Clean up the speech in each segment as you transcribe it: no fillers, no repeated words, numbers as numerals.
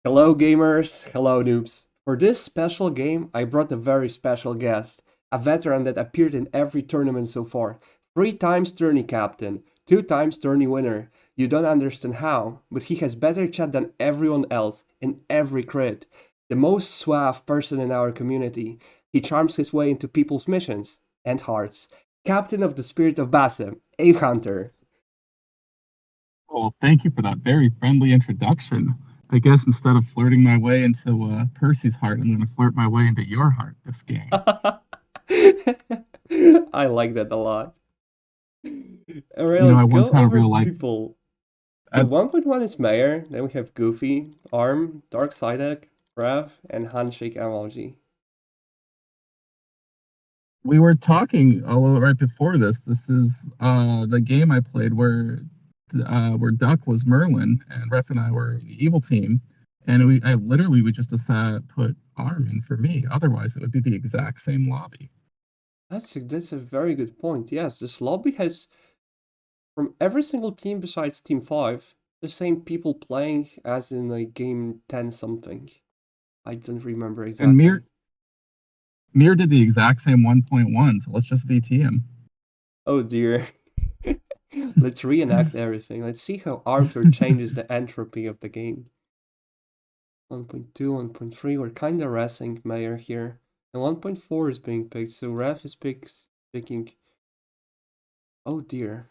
Hello, gamers. Hello, noobs. For this special game, I brought a very special guest, a veteran that appeared in every tournament so far. 3 times tourney captain, 2 times tourney winner. You don't understand how, but he has better chat than everyone else in every crit. The most suave person in our community. He charms his way into people's missions and hearts. Captain of the Spirit of Basim, AveHunter. Well, thank you for that very friendly introduction. I guess instead of flirting my way into Percy's heart, I'm going to flirt my way into your heart this game. I like that a lot. Alright, You know, I let's once go had a over real the life. people. The Uh, 1.1 is Mayor, then we have Goofy, Arm, Dark Psyduck, Rev, and Handshake emoji. we were talking a little right before this. This is the game I played where Duck was Merlin and Ref and I were the evil team, and we just decided to put Arm in for me. Otherwise, it would be the exact same lobby. That's a very good point. Yes, this lobby has, from every single team besides Team 5, the same people playing as in like game 10 something. I don't remember And exactly. Mir did the exact same 1.1, so let's just VT him. Oh dear. Let's reenact everything. Let's see how Arthur changes the entropy of the game. 1.2, 1.3, we're kinda racing Mayor here. And 1.4 is being picked, so Ref is picking. Oh dear.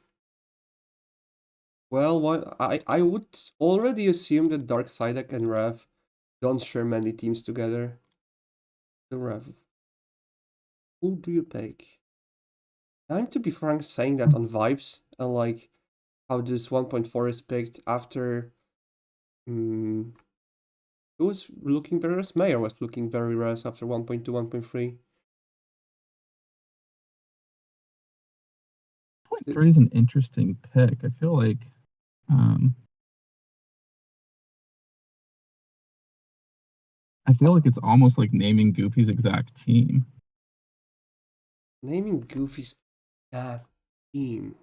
Well, what I would already assume that Dark Psyduck and Rev don't share many teams together. So Rev, who do you pick? I'm to be frank saying that on vibes, and like how this 1.4 is picked after who was looking very rare? Mayor was looking very rare after 1.2, 1.3. 3 is an interesting pick. Um, I feel like it's almost like naming Goofy's exact team. Naming Goofy's team.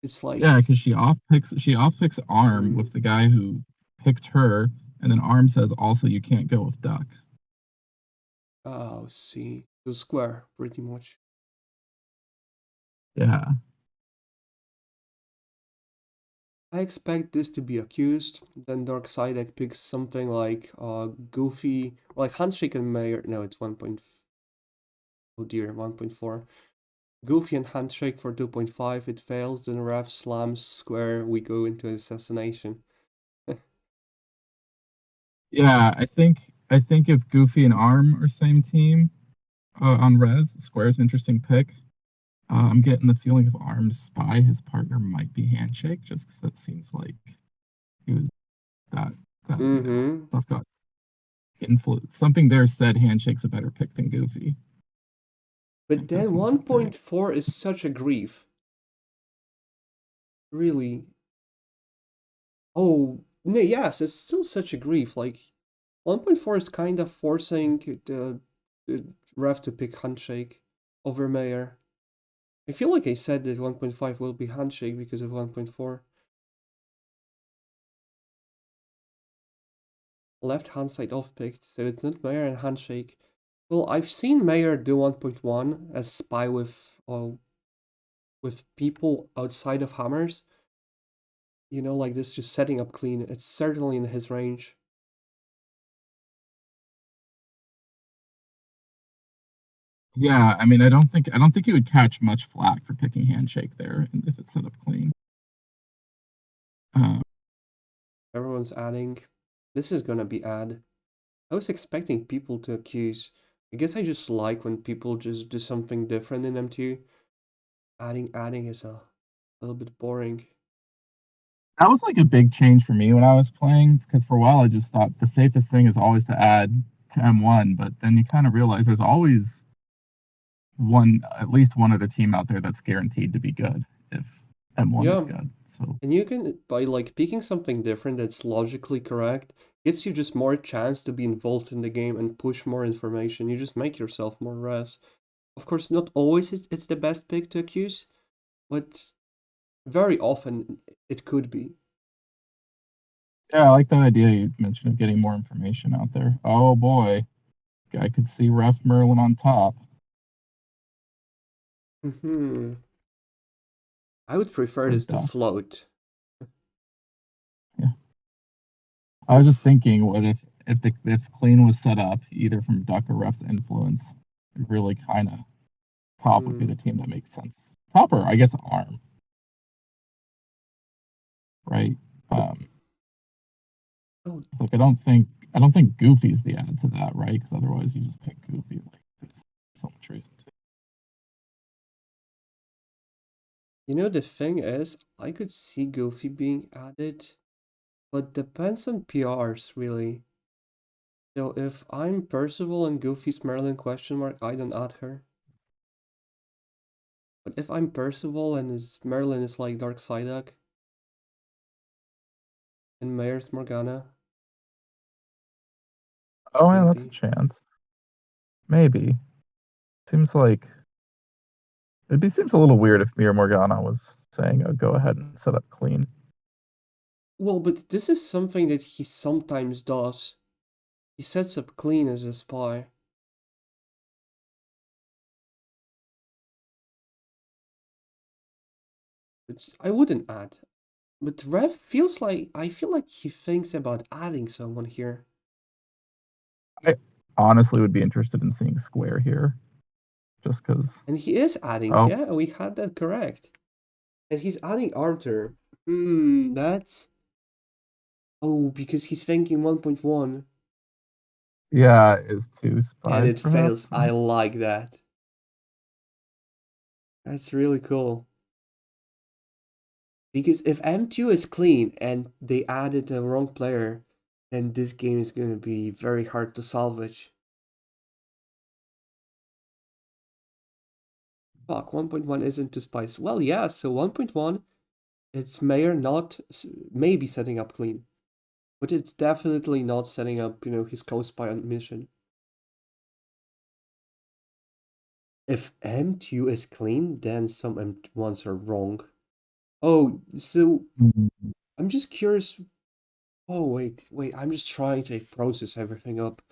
It's Yeah, like, because she off picks Arm mm, with the guy who picked her, and then Arm says also you can't go with Duck. oh, see, the square, pretty much. Yeah, I expect this to be accused. Then Dark Darkseid picks something like Goofy, like Handshake and Mayor. No, it's 1. Oh dear, 1.4. Goofy and Handshake for 2.5. It fails. Then Ref slams square. We go into assassination. yeah. I think if Goofy and Arm are same team on Res, Square's an interesting pick. I'm getting the feeling if Arm's spy, his partner might be Handshake, just because that seems like he was that Mm-hmm. stuff got influence. Something there said Handshake's a better pick than Goofy. I But think that's then an easy pick. 1.4 is such a grief. Really. Oh, no, yes, it's still such a grief. Like, 1.4 is kind of forcing the ref to pick Handshake over Mayor. I feel like I said that 1.5 will be Handshake because of 1.4. Left hand side off picked, so it's not Mayor and Handshake. Well, I've seen Mayor do 1.1 as spy with people outside of hammers. You know, like this, just setting up clean. It's certainly in his range. Yeah, I mean, I don't think he would catch much flack for picking Handshake there if it's set up clean. Uh, Everyone's adding. This is gonna be ad. I was expecting people to accuse. I guess I just like when people just do something different in M2. Adding is a little bit boring. that was like a big change for me when I was playing because for a while I just thought the safest thing is always to add to M1, but then you kind of realize there's always at least one other team out there that's guaranteed to be good if M1 is Yeah, good. So and you can, by like picking something different that's logically correct, gives you just more chance to be involved in the game and push more information. You just make yourself more res. Of course, not always it's the best pick to accuse, but very often it could be. Yeah, I like that idea you mentioned of getting more information out there. Oh boy, I could see Ref Merlin on top. Hmm. I would prefer Or this to Duck. float. Yeah. I was just Oof. thinking, what if clean was set up either from Duck or Ref's influence, it really kind of top would be Hmm. the team that makes sense. Top or I guess arm, right? Um, Oh, like I don't think Goofy's the add to that, right? Because otherwise you just pick Goofy. Like there's so much reason to. the thing is, I could see Goofy being added, but depends on PRs, really. So if I'm Percival and Goofy's Merlin question mark, I don't add her. But if I'm Percival and his Merlin is like Dark Psyduck and Mayor's Morgana, Oh yeah, that's a maybe. chance. Maybe. Seems like seems a little weird if Mir Morgana was saying, "Oh, go ahead and set up clean." Well, but this is something that he sometimes does. He sets up clean as a spy. Which I wouldn't add. But Rev feels like I feel like he thinks about adding someone here. I honestly would be interested in seeing Square here, just because. And he is adding, Oh yeah, we had that correct. And he's adding Arthur. That's oh, because he's thinking 1.1. yeah, is two And spies it fails. perhaps? I like that. That's really cool. Because if M2 is clean and they added the wrong player, then this game is going to be very hard to salvage. Fuck, 1.1 isn't to spice. Well, yeah, so 1.1, it's Mayor not maybe setting up clean, but it's definitely not setting up, his co-spy on mission. If M2 is clean, then some M1s are wrong. Oh, so Mhm. I'm just curious. Oh, wait, I'm just trying to process everything up.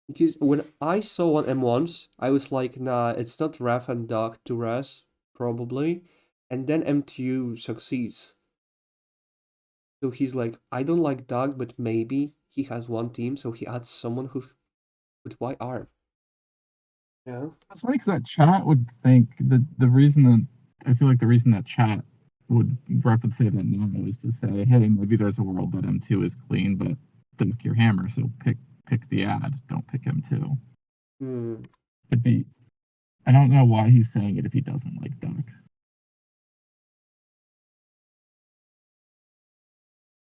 Because when I saw on M1s, I was like, nah, it's not Raf and Doc to Raz, probably. And then M2 succeeds. So he's like, I don't like Doug, but maybe he has one team, so he adds someone who with white arm. Yeah. That's funny because that chat would think the reason that I feel like the reason that chat would rep would say that now is to say, hey, maybe there's a world that M2 is clean, but Duck your hammer, so pick the ad, don't pick M2. Hmm. Could be. I don't know why he's saying it if he doesn't like Duck.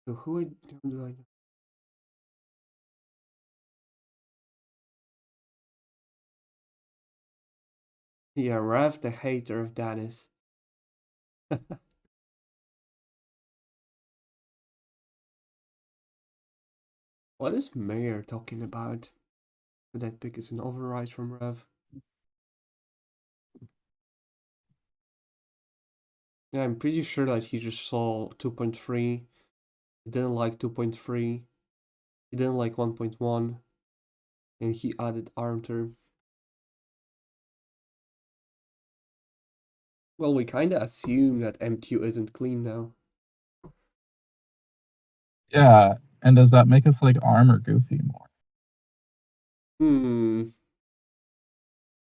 So who do I know? Yeah, Rav, the hater of Dennis. What is Mayor talking about? So that pick is an override from Rav. Yeah, I'm pretty sure that he just saw 2.3. He didn't like 2.3. He didn't like 1.1. And he added arm term. Well, we kinda assume that M2 isn't clean now. Yeah, and does that make us like Arm or Goofy more? Hmm.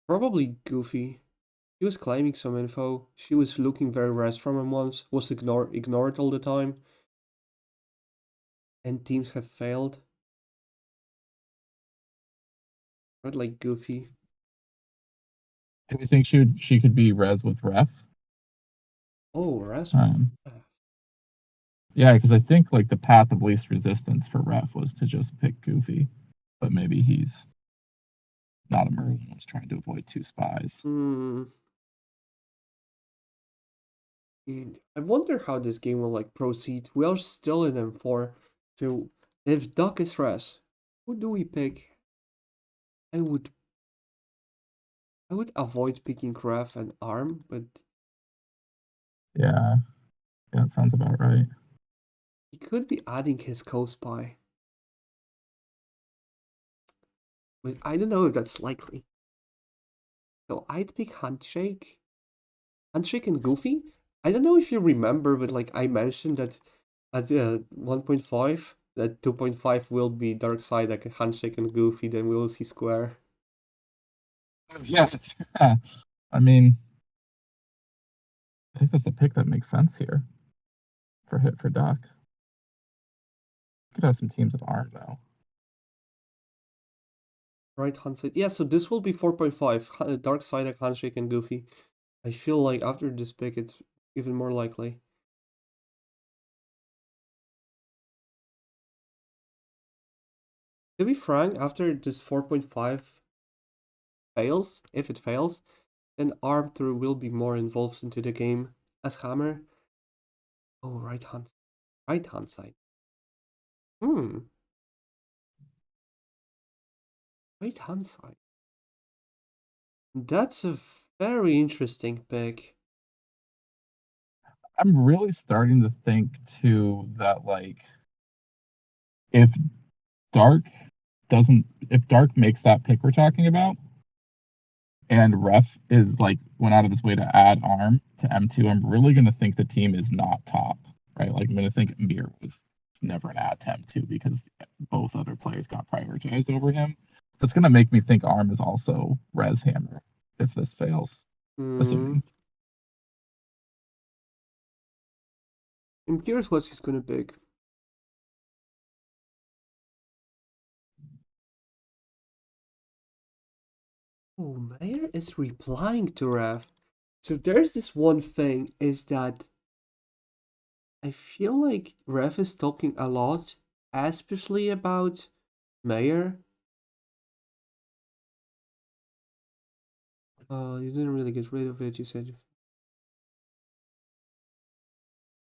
Probably Goofy. He was claiming some info. She was looking very rest from him once, was ignored all the time, and teams have failed. But like Goofy. Do you think she could be Res with Ref? Oh, rest with. Um, yeah, because I think like the path of least resistance for Ref was to just pick Goofy, but maybe he's not a Merlin, was trying to avoid two spies. Hmm. I wonder how this game will like proceed. We are still in M4, so if Duck is rest, who do we pick? I would I would avoid picking Graf and Arm, but Yeah, yeah, that sounds about right. He could be adding his co-spy. But I don't know if that's likely. So I'd pick Handshake. Handshake and Goofy? I don't know if you remember, but like I mentioned that at 1.5, that 2.5 will be Dark Side, like a Handshake and Goofy, then we will see Square. Yes. Yeah. I mean, I think that's a pick that makes sense here for Doc. Could have some teams with arm though. Right hand side. Yeah, so this will be 4.5. Dark Side, like Handshake and Goofy. I feel like after this pick, it's even more likely. To be frank, after this 4.5 fails, if it fails, then Arthur will be more involved into the game as Hammer. Oh, right hand side. Hmm, right hand side. That's a very interesting pick. I'm really starting to think too that like if Dark if Dark makes that pick we're talking about, and Ref is like went out of his way to add arm to M2, I'm really gonna think the team is not top, right? Like I'm gonna think Mir was never an add to M2 because both other players got prioritized over him. That's gonna make me think arm is also Res Hammer if this fails, Hmm, assuming. I'm curious what he's gonna pick. Oh, Mayor is replying to Ref. So there's this one thing is that I feel like Ref is talking a lot, especially about Mayor. You didn't really get rid of it, you said.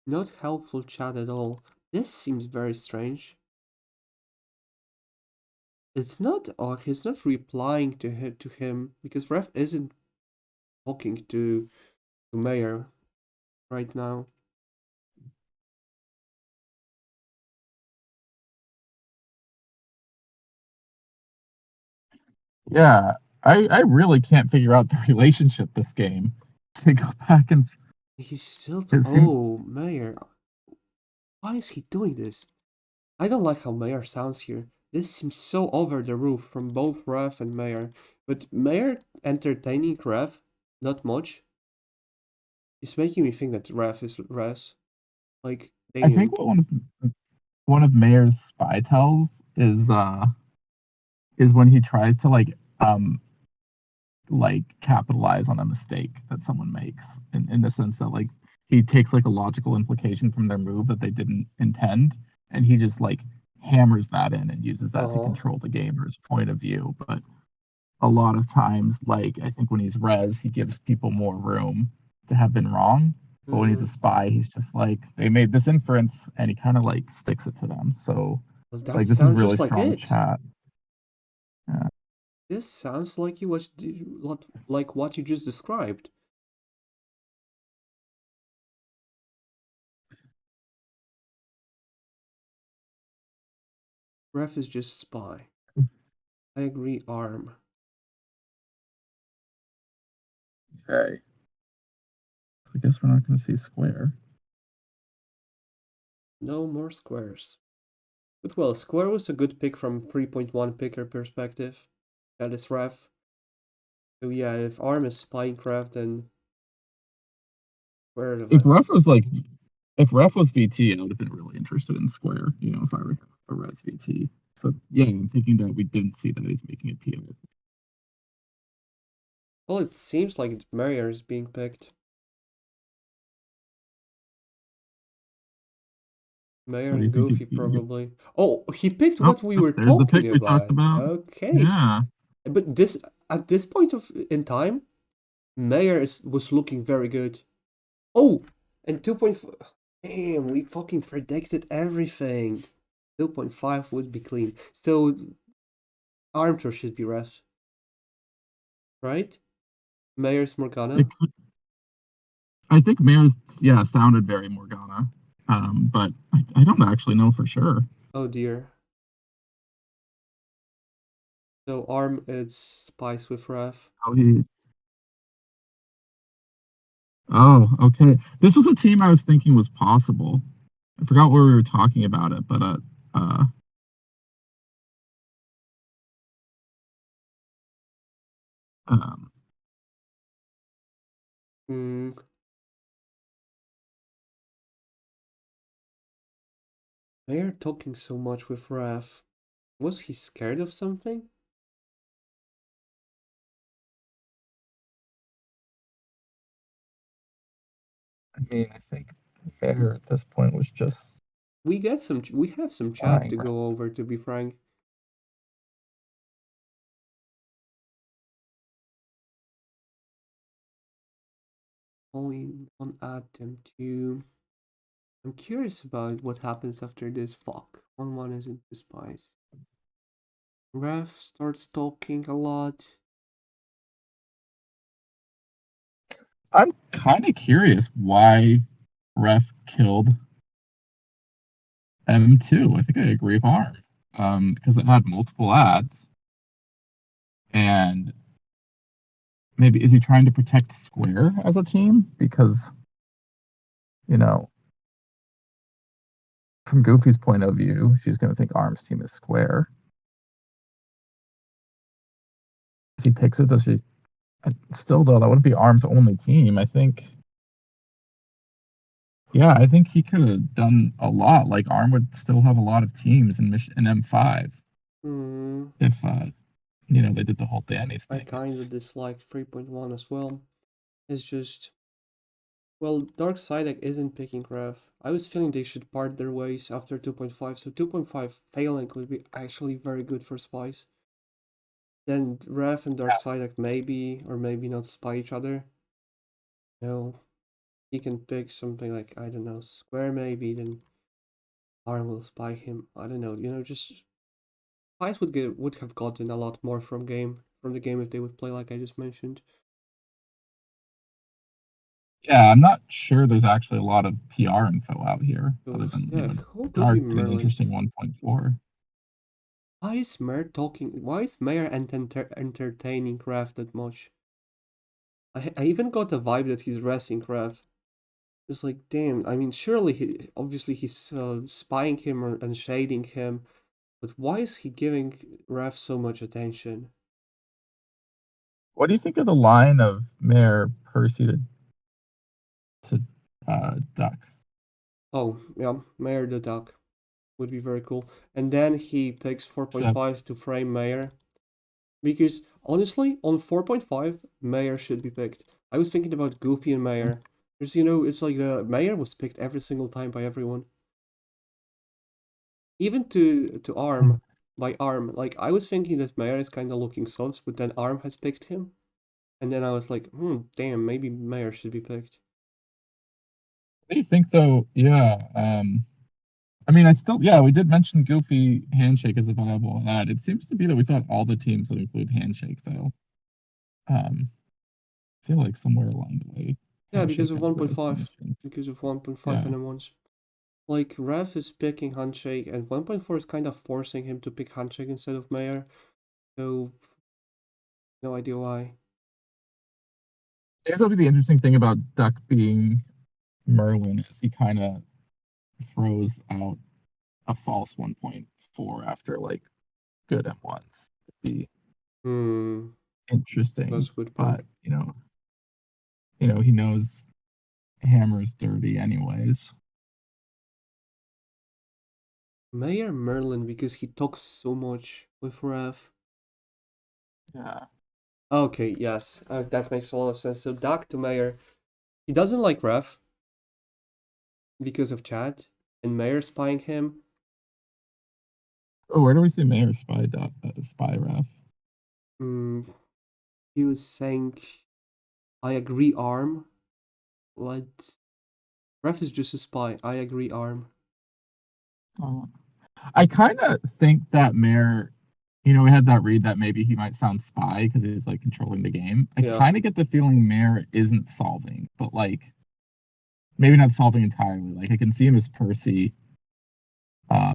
Not helpful chat at all. This seems very strange. It's not, he's not replying to him because Ref isn't talking to Mayor right now. Yeah, I really can't figure out the relationship this game to go back and He's still, it seems oh, Mayor. Why is he doing this? I don't like how Mayor sounds here. This seems so over the roof from both Ref and Mayor. But Mayor entertaining Ref, not much. It's making me think that Ref is Res. Like, I think damn. what one of Mayer's spy tells is when he tries to like capitalize on a mistake that someone makes in the sense that like he takes like a logical implication from their move that they didn't intend and he just like hammers that in and uses that to Uh-huh. control the gamer's point of view. But a lot of times, like I think when he's res, he gives people more room to have been wrong. But when he's a Mm-hmm. spy, he's just like they made this inference and he kind of like sticks it to them. So Well, that like this is sounds really just like strong it. chat. Yeah. This sounds like you was like what you just described. Ref is just spy. I agree, arm. Okay. I guess we're not going to see square. No more squares. But well, square was a good pick from 3.1 picker perspective. That is ref. So yeah, if arm is spying craft, then square If ref events. was like if ref was VT, I would have been really interested in square. You know, if I were a res VT. So yeah, I'm thinking that we didn't see that he's making it PR. Well, it seems like Marrier is being picked. Mayor So do you and think Goofy it probably. Oh, he picked oh, what we were there's the pick talking we talked about. about. Okay, Yeah. but this at this point of in time, Mayor was looking very good. Oh, and 2.5. Damn, we fucking predicted everything. 2.5 would be clean. So Armtor should be rest, right? Mayor's It Morgana. could, I think Mayor's yeah sounded very Morgana. But I don't actually know for sure. Oh dear. So Arm is spies with Ref. How he Oh, okay. This was a team I was thinking was possible. I forgot where we were talking about it, but uh, um, Hmm. They're talking so much with Ref. Was he scared of something? I mean, I think Fair at this point was just We have some chat flying, to right? go over, to be frank. Only one atom to. I'm curious about what happens after this. Fuck. 1-1 isn't the spies. Ref starts talking a lot. I'm kind of curious why Ref killed M2. I think I agree with Arm. Because it had multiple ads, and maybe is he trying to protect Square as a team? Because, you know, from Goofy's point of view, she's going to think Arm's team is Square. If he picks it, does she? Still, though, that wouldn't be Arm's only team. I think, yeah, I think he could have done a lot. Like, Arm would still have a lot of teams in M5 Hmm. if, they did the whole Danny's I thing. kinda dislike 3.1 as well. It's just. Well, Dark Sidek isn't picking Ref. I was feeling they should part their ways after 2.5, so 2.5 failing would be actually very good for spies. Then Ref and Dark Sidek maybe or maybe not spy each other. No, he can pick something like, I don't know, Square maybe, then Arm will spy him. I don't know, just spies would have gotten a lot more from the game if they would play like I just mentioned. Yeah, I'm not sure there's actually a lot of PR info out here So other than, yeah, who could be Dark and an Merlin? interesting 1.4. Why is Mayor talking? Why is Mayor entertaining Kraft that much? I even got a vibe that he's racing Kraft. It's like, damn. I mean, surely obviously he's spying him and shading him, but why is he giving Raf so much attention? What do you think of the line of Mayor Percy to Duck? Oh yeah, Mayor the Duck would be very cool. And then he picks Except 4.5 to frame Mayor. Because honestly, on 4.5, Mayor should be picked. I was thinking about Goofy and Mayor. Because, it's like the Mayor was picked every single time by everyone. Even to Arm, by Arm. Like, I was thinking that Mayor is kind of looking soft, but then Arm has picked him. And then I was like, damn, maybe Mayor should be picked. what do you think though? Yeah, I mean, yeah, we did mention Goofy Handshake as a viable ad. It seems to be that we thought all the teams would include Handshake though. I feel like somewhere along the way, Yeah, because Handshake of got raised to 1.5. mentions. Because of 1.5 Yeah. and M1s. Like, Ref is picking Handshake, and 1.4 is kind of forcing him to pick Handshake instead of Mayor. So, no idea why. I guess that'll be the interesting thing about Duck being Merlin is he kind of throws out a false 1.4 after like good M1s. It'd be Hmm, interesting, that's a good point. but he knows Hammer's dirty anyways. Mayor Merlin, because he talks so much with Ref. Yeah. Okay, yes, that makes a lot of sense. So Doc to Mayor, he doesn't like Ref because of chat, and Mayor spying him. Oh, where do we see Mayor Spy Ref? Hmm, he was saying, I agree, Arm. Like, Ref is just a spy. I agree, Arm. Uh, I kind of think that Mayor, we had that read that maybe he might sound spy because he's like controlling the game. I Yeah. kind of get the feeling Mayor isn't solving, but like maybe not solving entirely. Like I can see him as Percy uh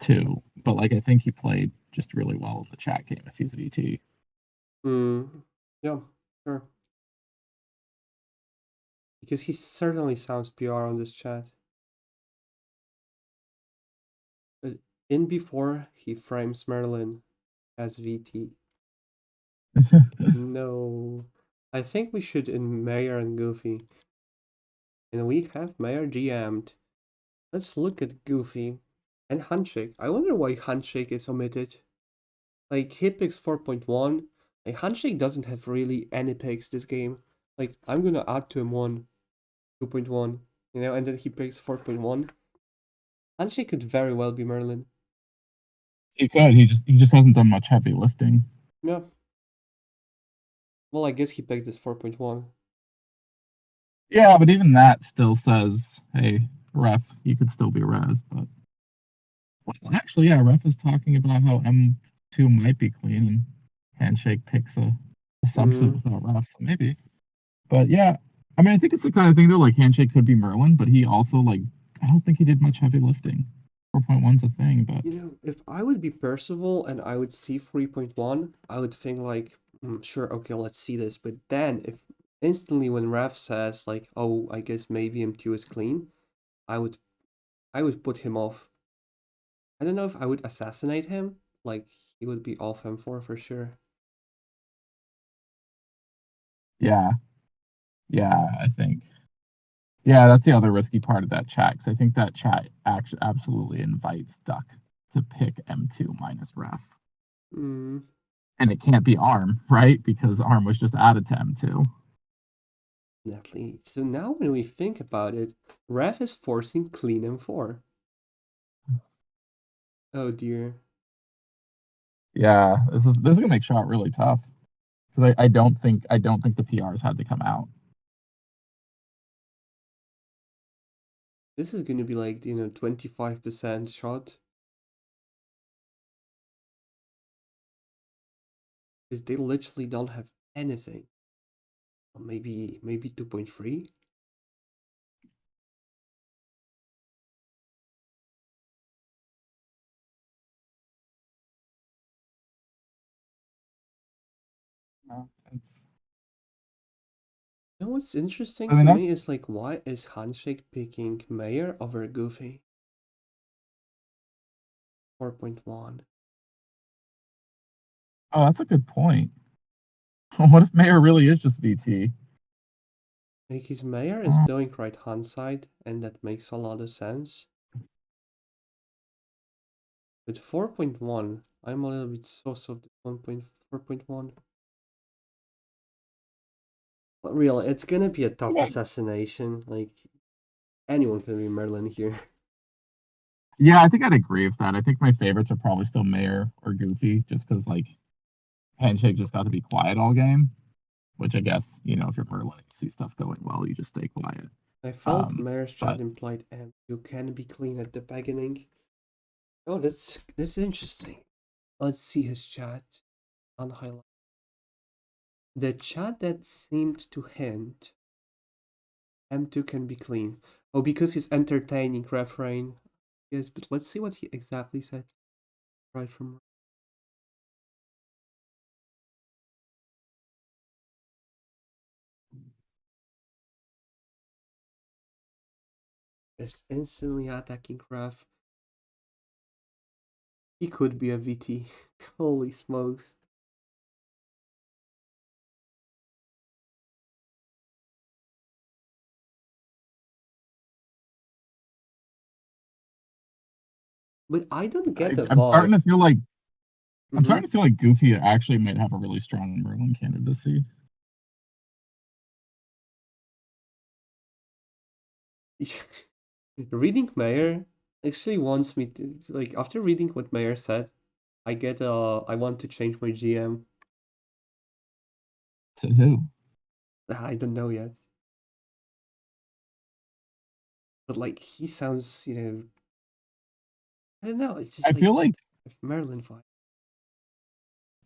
too, but like I think he played just really well in the chat game if he's VT. Yeah, sure. Because he certainly sounds PR on this chat. But in before he frames Merlin as VT. No. I think we should in Mayor and Goofy. And we have Mayor GM'd. Let's look at Goofy. And Handshake. I wonder why Handshake is omitted. Like, he picks 4.1. Like, Handshake doesn't have really any picks this game. Like, I'm gonna add to him 2.1, and then he picks 4.1. Handshake could very well be Merlin. He could. He just hasn't done much heavy lifting. Yeah. Well, I guess he picked this 4.1. Yeah, but even that still says, hey, ref, you could still be res, but well, actually, yeah, ref is talking about how M2 might be clean and handshake picks a subset Mm, without ref, so maybe. But yeah, I mean, I think it's the kind of thing though, like handshake could be Merlin, but he also like I don't think he did much heavy lifting. 4.1's a thing, but if I would be Percival and I would see 3.1, I would think like, sure, okay, let's see this. But then if instantly when Ref says like, oh, I guess maybe M2 is clean, I would I would put him off. I don't know if I would assassinate him. Like he would be off M4 for sure. yeah, yeah, I think. Yeah, that's the other risky part of that chat, because I think that chat actually absolutely invites Duck to pick M2 minus ref. Mm, And it can't be ARM, right? Because ARM was just added to M2. definitely. So now when we think about it, Ref is forcing clean M4. Oh dear. Yeah, this is gonna make shot really tough. Because I don't think the PRs had to come out. This is gonna be like, 25% shot. Because they literally don't have anything. Or maybe 2.3? It's What's interesting I mean to that's me is like, why is Handshake picking Mayor over Goofy? 4.1. that's a good point. What if Mayor really is just VT? Like his Mayor is Uh, doing right hand side, and that makes a lot of sense. But 4.1, I'm a little bit sus of the 1.4.1. But real, it's gonna be a tough assassination. Like anyone can be Merlin here. yeah, I think I'd agree with that. I think my favorites are probably still Mayor or Goofy, just because like Handshake just got to be quiet all game. Which I guess, if you're Merlin and you see stuff going well, you just stay quiet. I felt Um, Mayor's chat but implied you can be clean at the beginning. Oh, that's interesting. Let's see his chat on highlight. The chat that seemed to hint M2 can be clean. Oh, because he's entertaining refrain. Yes, but let's see what he exactly said. Right from just instantly attacking ref. He could be a VT. Holy smokes. But I don't get the I'm starting vibe. to feel like I'm Mm-hmm. starting to feel like Goofy actually might have a really strong Merlin candidacy. Reading Mayor actually wants me to like after reading what Mayor said, I want to change my GM. To who? I don't know yet. But like he sounds, I don't know, it's just I like feel like Merlin vibe.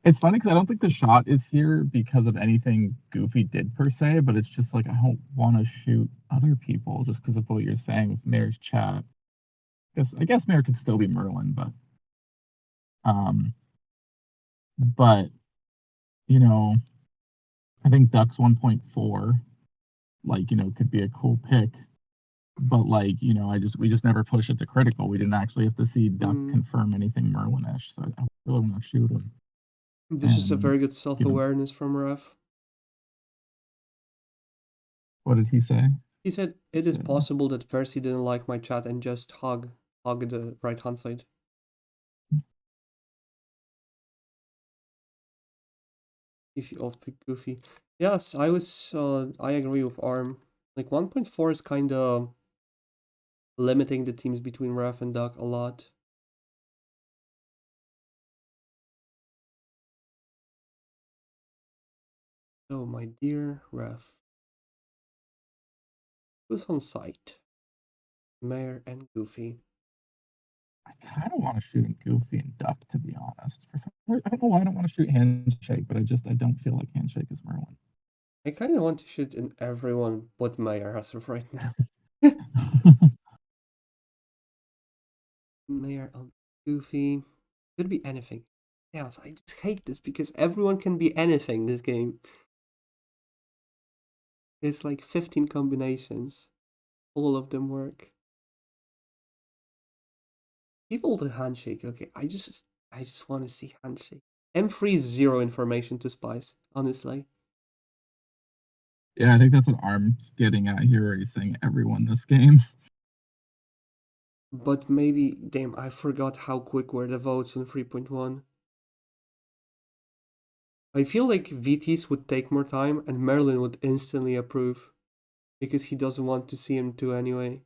It's funny because I don't think the shot is here because of anything Goofy did per se, but it's just like I don't want to shoot other people just because of what you're saying with Mayor's chat. I guess Mayor could still be Merlin, um, but you know, I think Duck's 1.4, like could be a cool pick, but like we just never push it to critical. We didn't actually have to see Duck Mm, confirm anything Merlin-ish, so I really want to shoot him. this is a And very good you know, self-awareness from Ref. what did he say? He said, it is possible that Percy didn't like my chat and just hug the right hand side. If you off pick Goofy. Yes, I agree with Arm. Like 1.4 is kinda limiting the teams between Ref and Duck a lot. Oh my dear Ref. Who's on site? Mayor and Goofy. I kind of want to shoot Goofy and Duck, to be honest. For some reason, I don't know why I don't want to shoot Handshake, but I don't feel like Handshake is Merlin. I kinda want to shoot in everyone but Mayor as of right now. Mayor on Goofy. Could be anything. Yes, I just hate this because everyone can be anything this game. It's like 15 combinations. All of them work. People do handshake. Okay, I just want to see handshake. M3 is zero information to Spice, honestly. Yeah, I think that's what Arm's getting at here, where he's saying everyone this game. But maybe, damn, I forgot how quick were the votes on 3.1. I feel like VTs would take more time and Merlin would instantly approve because he doesn't want to see him do anyway.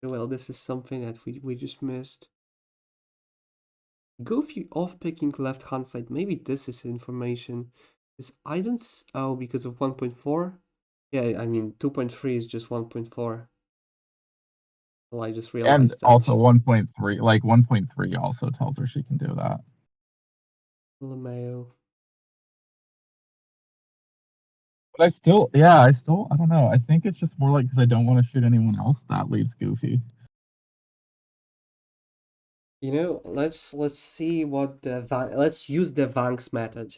Well, this is something that we just missed. Goofy off-picking left-hand side. Maybe this is information. Is I don't... Oh, because of 1.4? Yeah, I mean, 2.3 is just 1.4. Well, I just And realized also that. 1.3, like 1.3 also tells her she can do that. LeMayo. But I don't know. I think it's just more like because I don't want to shoot anyone else, that leaves Goofy. You know, let's see what the... Let's use the Vanks method.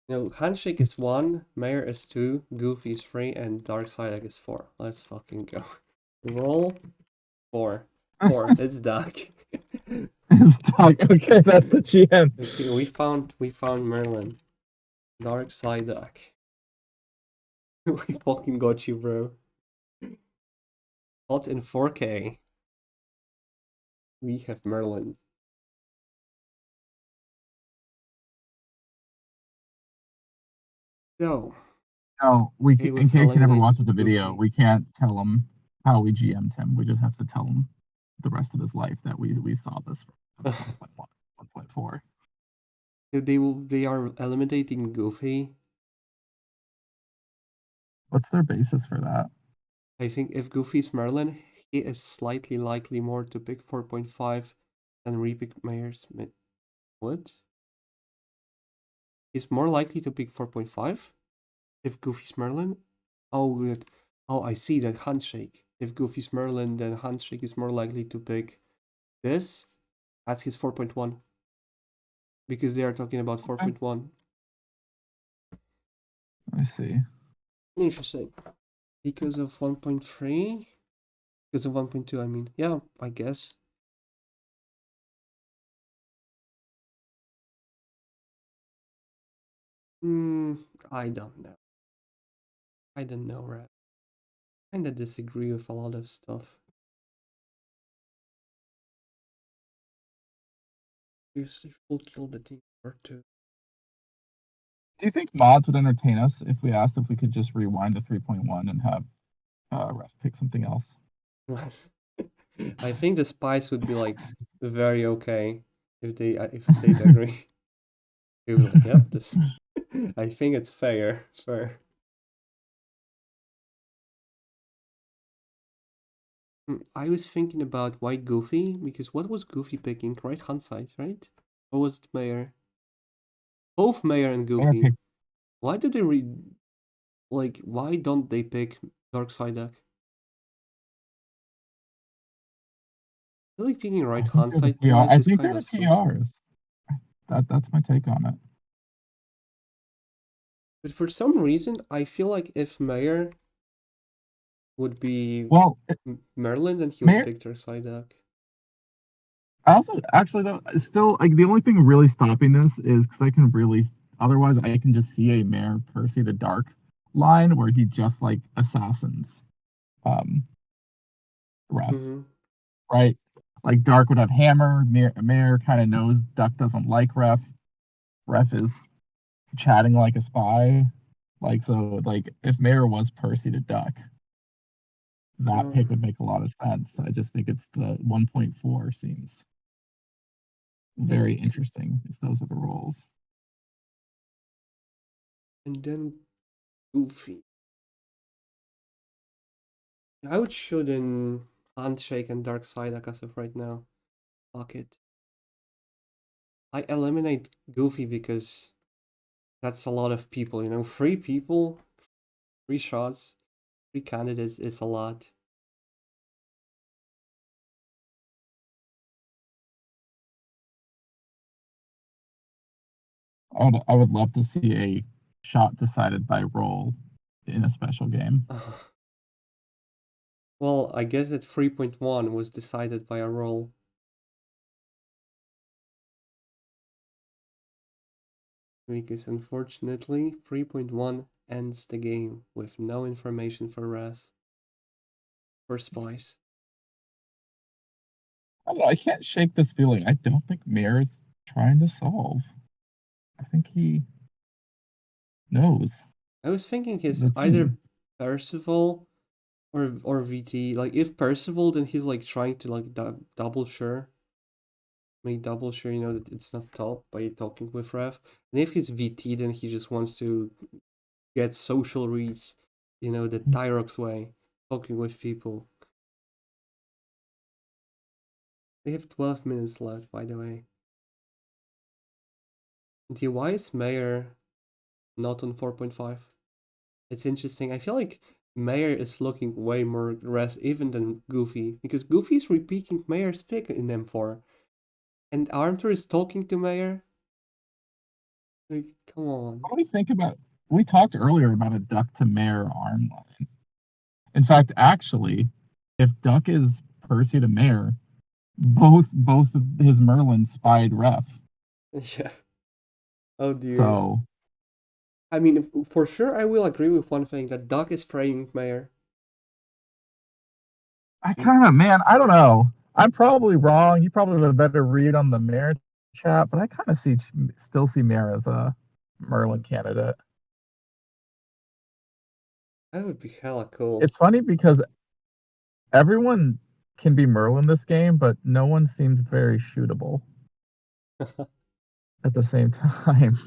You know, Handshake is 1, Mayor is 2, Goofy is 3, and Darkseid is 4. Let's fucking go. Roll 4. 4, it's Dark. Okay, that's the GM. Okay, we found Merlin. Darkseid Duck. We fucking got you, bro. Hot in 4K. We have Merlin. So, No, okay, in we've case he never eliminated watches the video, Goofy. we can't tell him how we GM'd him. We just have to tell him the rest of his life that we saw this from 1.1, 1.4. They are eliminating Goofy. What's their basis for that? I think if Goofy's Merlin, he is slightly likely more to pick 4.5 than repick Mayer's. What? He's more likely to pick 4.5 if Goofy's Merlin? Oh, good. Oh, I see that Handshake. If Goofy's Merlin, then Handshake is more likely to pick this as his 4.1 because they are talking about Okay, 4.1. let me see. Interesting. Because of 1.3? Because of 1.2, I mean. Yeah, I guess. Hmm, I don't know. I don't know, right? Kinda disagree with a lot of stuff. Seriously, full kill the team or two. Do you think mods would entertain us if we asked if we could just rewind to 3.1 and have Ref pick something else? I think the spice would be like very okay if they'd agree. They'd be like, yep, this I think it's fair. Fair. I was thinking about why Goofy, because what was Goofy picking? Right hand side, right? Or was it Mayor? Both Mayor and Mayor Goofy. picked. Why did they why don't they pick Dark Psyduck? I feel like picking I right think hand they're the side PR. twice I is think they're kind the of saucy. PRs. That's my take on it. But for some reason, I feel like if Mayor would be Well, Merlin, then he would Mayor. pick Dark Psyduck. I also actually though still like the only thing really stopping this is because I can really otherwise I can just see a Mayor Percy the Dark line where he just like assassins um Ref, Mm-hmm. right? Like Dark would have hammer, Mayor kind of knows Duck doesn't like Ref. Ref is chatting like a spy. Like so like if Mayor was Percy to Duck, that pick Oh, would make a lot of sense. I just think it's the 1.4 seems and very interesting if those are the roles. then Goofy. I would shoot in Handshake and Dark Psyduck as of right now. Fuck it. I eliminate Goofy because that's a lot of people, you know? Three people, three shots, three candidates is a lot. I would love to see a shot decided by roll in a special game. Well, I guess that 3.1 was decided by a roll. Because unfortunately, 3.1 ends the game with no information for Raz, for Spice. I don't know. I can't shake this feeling. I don't think Mayor's trying to solve. I think he knows I was thinking it's the either team. Percival or VT. Like if Percival, then he's like trying to like double sure, make double sure you know that it's not top by talking with Ref. And if he's VT, then he just wants to get social reads, you know, the Tyrox way, talking with people. We have 12 minutes left, by the way. And why is Mayor not on 4.5? It's interesting. I feel like Mayor is looking way more res even than Goofy, because Goofy is repeating Mayor's pick in M4. And Armtor is talking to Mayor. Like, come on. What do we think about? We talked earlier about a Duck to Mayor arm line. In fact, actually, if Duck is Percy to Mayor, both of his Merlin spied Ref. Yeah. Oh dear. So I mean, for sure, I will agree with one thing that Doc is framing Mayor. I kind of, man, I don't know. I'm probably wrong. You probably have a better read on the Mayor chat, but I kind of still see Mayor as a Merlin candidate. That would be hella cool. It's funny because everyone can be Merlin this game, but no one seems very shootable at the same time.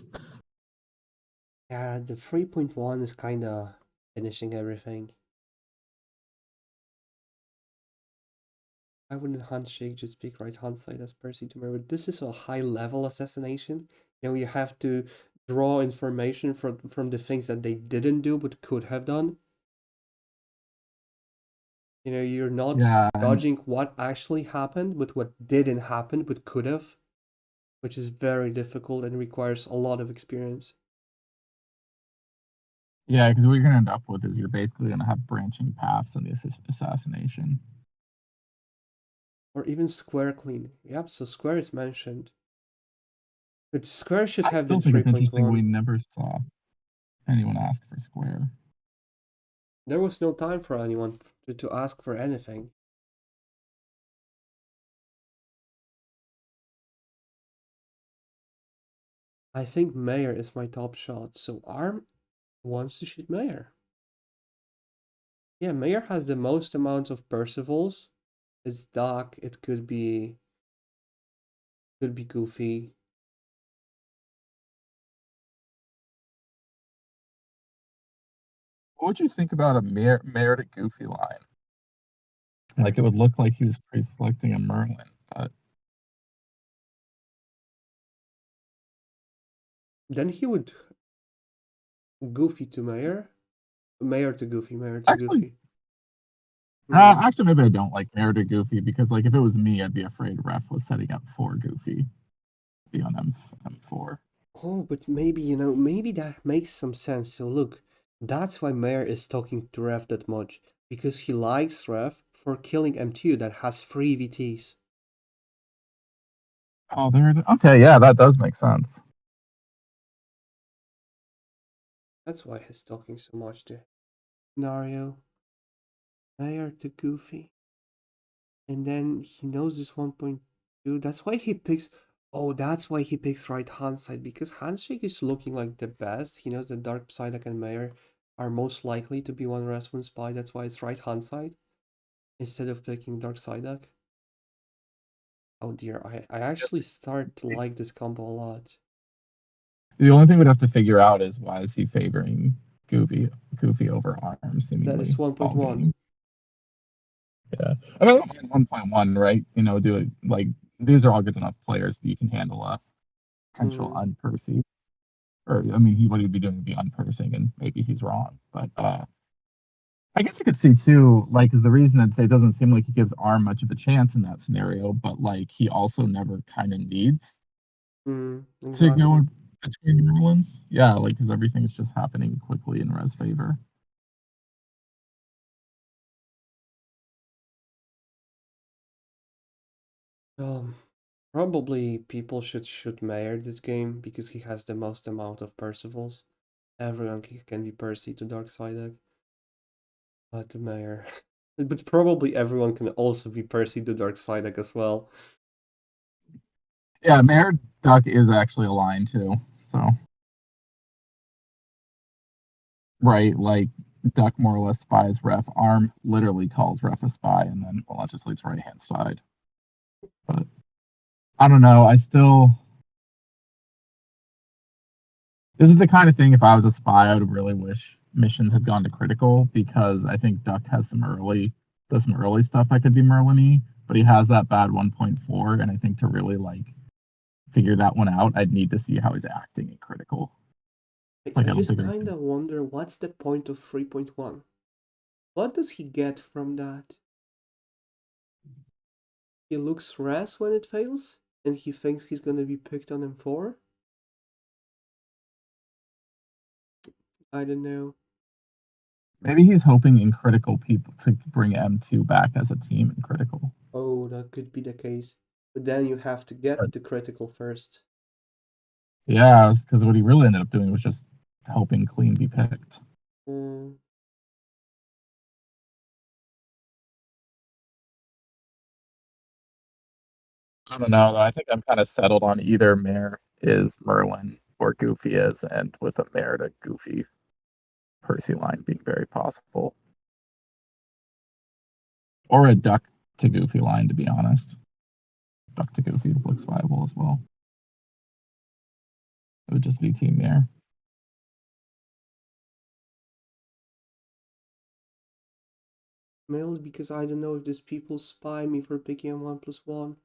Yeah, the 3.1 is kinda finishing everything. I wouldn't handshake just pick right hand side as Percy to Mayor, but this is a high level assassination. You know, you have to draw information from the things that they didn't do but could have done. You know, you're not Yeah, and judging what actually happened, but what didn't happen but could have, which is very difficult and requires a lot of experience. yeah, because what you're gonna end up with is you're basically gonna have branching paths in the assassination. Or even square clean. Yep, so square is mentioned. But square should I have been still think it's interesting we 3.1. never saw anyone ask for square. There was no time for anyone to ask for anything. I think Mayor is my top shot, so Arm wants to shoot Mayor. Yeah, Mayor has the most amount of Percivals. It's Doc, it could be Goofy. What would you think about a Mayor to Goofy line? Like it would look like he was pre-selecting a Merlin, but Then he would Goofy to Mayor, Mayor to Goofy, Mayor to actually, Goofy. Hmm. actually maybe I don't like Mayor to Goofy because like if it was me, I'd be afraid Ref was setting up for Goofy be on M4. Oh, but maybe, maybe that makes some sense. So look, that's why Mayor is talking to Ref that much. Because he likes Ref for killing M2 that has free VTs. Oh, okay, yeah, that does make sense. That's why he's talking so much to Scenario, Mayor to Goofy. And then he knows this 1.2. That's why he picks. Oh, that's why he picks right hand side because Handshake is looking like the best. He knows that Dark Psyduck and Mayor are most likely to be one Rasmus spy. That's why it's right hand side instead of picking Dark Psyduck. Oh dear, I actually start to like this combo a lot. The only thing we'd have to figure out is why is he favoring Goofy over Arm That is seemingly all 1.1. game. Yeah, I mean, 1.1, right? Do it like these are all good enough players that you can handle a potential Hmm. unpursing. Or I mean, what he'd be doing would be unpursing, and maybe he's wrong. But I guess I could see too, like, is the reason I'd say it doesn't seem like he gives Arm much of a chance in that scenario, but like he also never kind of needs to go Exactly. between Merlins. Yeah, like because everything's just happening quickly in Res favor. Um, Probably people should shoot Mayor this game because he has the most amount of Percivals. Everyone can be Percy to Dark Psyduck. To Mayor. But probably everyone can also be Percy to Dark Psyduck as well. Yeah, Mayor Duck is actually a line too. So right, like Duck more or less spies Ref. Arm literally calls Ref a spy, and then well, that just leaves right hand side. But I don't know. This is the kind of thing if I was a spy, I would really wish missions had gone to critical because I think Duck has does some early stuff that could be Merlin-y, but he has that bad 1.4, and I think to really like figure that one out, I'd need to see how he's acting in critical. Like I I don't just think I kind could. of wonder what's the point of 3.1? What does he get from that? He looks res when it fails, and he thinks he's gonna be picked on M4? I don't know. Maybe he's hoping in critical people to bring M2 back as a team in critical. Oh, that could be the case. But then you have to get But the critical first. yeah, because what he really ended up doing was just helping Clean be picked. Hmm. I don't know. I think I'm kind of settled on either Mare is Merlin or Goofy is, and with a Mare to Goofy Percy line being very possible, or a Duck to Goofy line. To be honest, Duck to Goofy looks viable as well. It would just be Team Mare. Mainly because I don't know if these people spy me for picking a 1+1.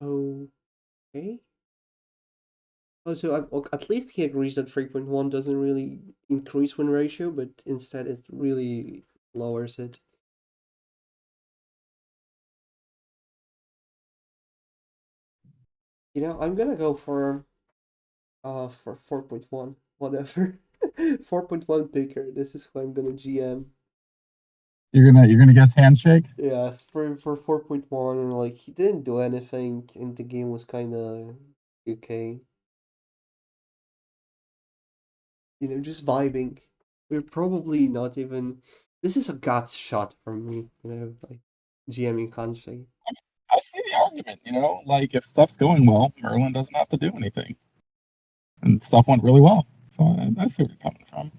Okay. Oh, so at least he agrees that 3.1 doesn't really increase win ratio, but instead it really lowers it. I'm gonna go for 4.1, whatever. 4.1 picker. This is who I'm gonna GM. You're gonna guess handshake. Yes, for 4.1, and like he didn't do anything, and the game was kind of okay. Just vibing. We're probably not even. This is a guts shot from me, like GMing handshake. I see the argument. Like if stuff's going well, Merlin doesn't have to do anything, and stuff went really well. So I see where you're coming from.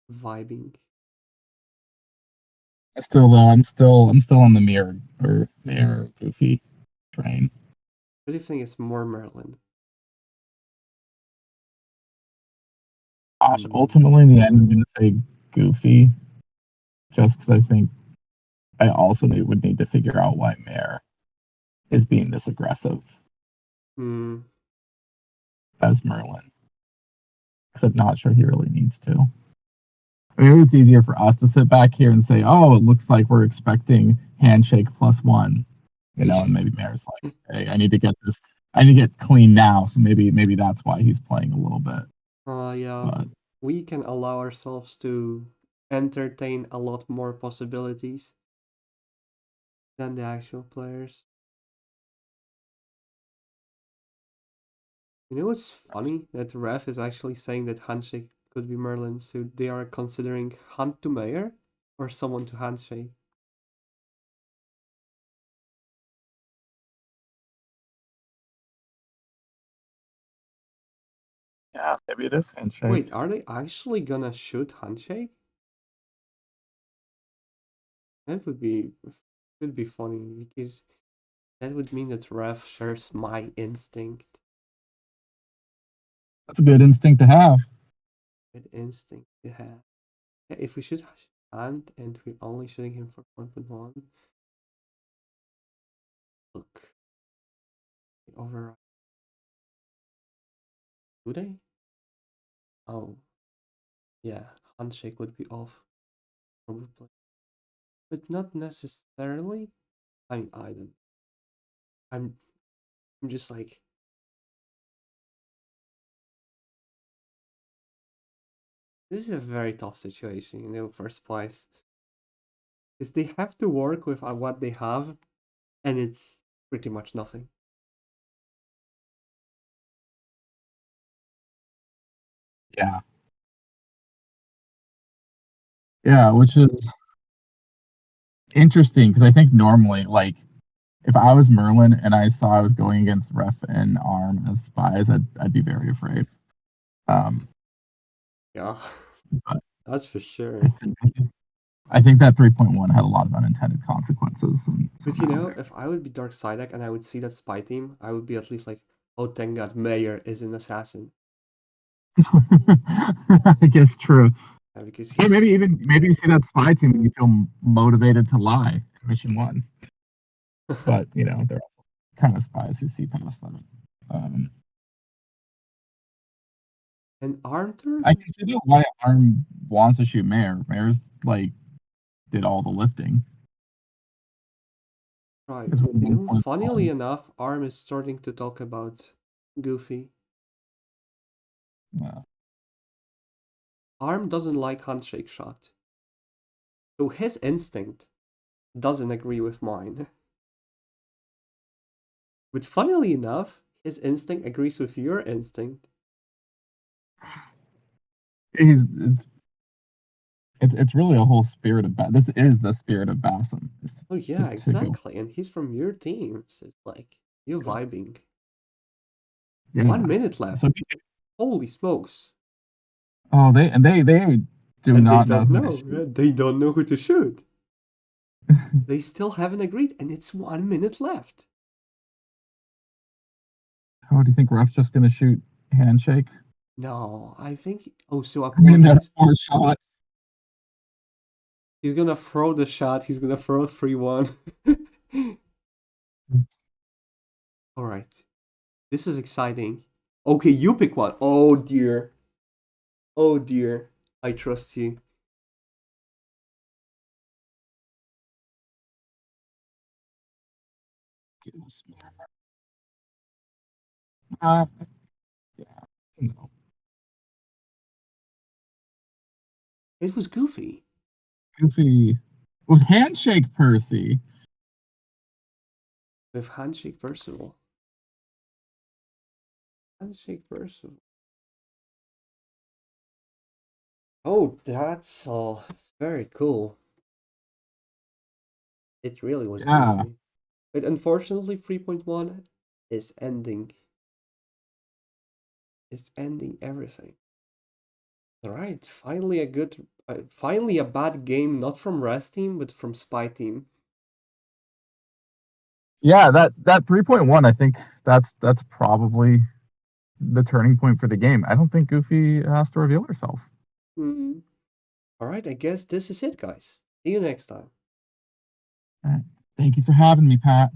Vibing. I still though, I'm still on the mirror Goofy train. What do you think is more Merlin? Gosh, Hmm. ultimately in the end, I'm gonna say Goofy, just because I think I also would need to figure out why Mare is being this aggressive as Merlin. Because I'm not sure he really needs to. I mean, it's easier for us to sit back here and say, "Oh, it looks like we're expecting handshake +1," and maybe Mare's like, "Hey, I need to get this. I need to get clean now." So maybe that's why he's playing a little bit. Yeah, But we can allow ourselves to entertain a lot more possibilities than the actual players. You know what's funny? That ref is actually saying that handshake could be Merlin, so they are considering hunt to mayor or someone to handshake. yeah, maybe it is handshake. Wait, are they actually gonna shoot handshake? That would be funny because that would mean that ref shares my instinct. That's a good instinct to have. Good instinct to have. Yeah, if we shoot hand and we're only shooting him for 1.1, look, override. Do they? Oh, yeah, handshake would be off, probably. But not necessarily. I mean, I don't. I'm, I'm just like, this is a very tough situation, for Spice. Because they have to work with what they have, and it's pretty much nothing. Yeah. Yeah, which is interesting because I think normally, like, if I was Merlin and I saw I was going against Ref and Arm as spies, I'd be very afraid. Yeah, But that's for I sure. think, I think that 3.1 had a lot of unintended consequences, and so But now if I would be Dark Psyduck and I would see that spy team, I would be at least like, oh, thank God, Mayor is an assassin. I guess true. Yeah, because Or he's maybe you see that spy team and you feel motivated to lie in mission 1. But they're also kind of spies who see past that. And Arthur? I can see why Arm wants to shoot Mayor. Mayor's like did all the lifting. Right. Because with 1.1, Funnily enough, Arm is starting to talk about Goofy. Arm doesn't like handshake shot. So his instinct doesn't agree with mine. But funnily enough, his instinct agrees with your instinct. it's really a whole spirit of this is the spirit of Bassam. Oh yeah, To go. exactly. And he's from your team. So it's like, you're vibing. Yeah. 1 minute So left. Holy smokes. they do And they not know don't who to know. shoot. Yeah, they don't know who to shoot. They still haven't agreed, and it's 1 minute left. How do you think Ref's just gonna shoot handshake? No, I think. Oh, so I mean, there are apologize. 4 shots. He's gonna throw the shot. He's gonna throw 3-1. All right. This is exciting. Okay, you pick one. Oh dear. Oh dear. I trust you. Uh, yeah, no. It was Goofy. Goofy with handshake Percy. With Handshake Percival. Handshake Percival. Oh, that's all. It's very cool. It really was Yeah, Goofy. But unfortunately, 3.1 is ending. It's ending everything. Alright, finally a bad game, not from Rest Team, but from Spy Team. yeah. That 3.1. I think that's probably the turning point for the game. I don't think Goofy has to reveal herself. Alright, I guess this is it, guys. See you next time. All right. Thank you for having me, Pat.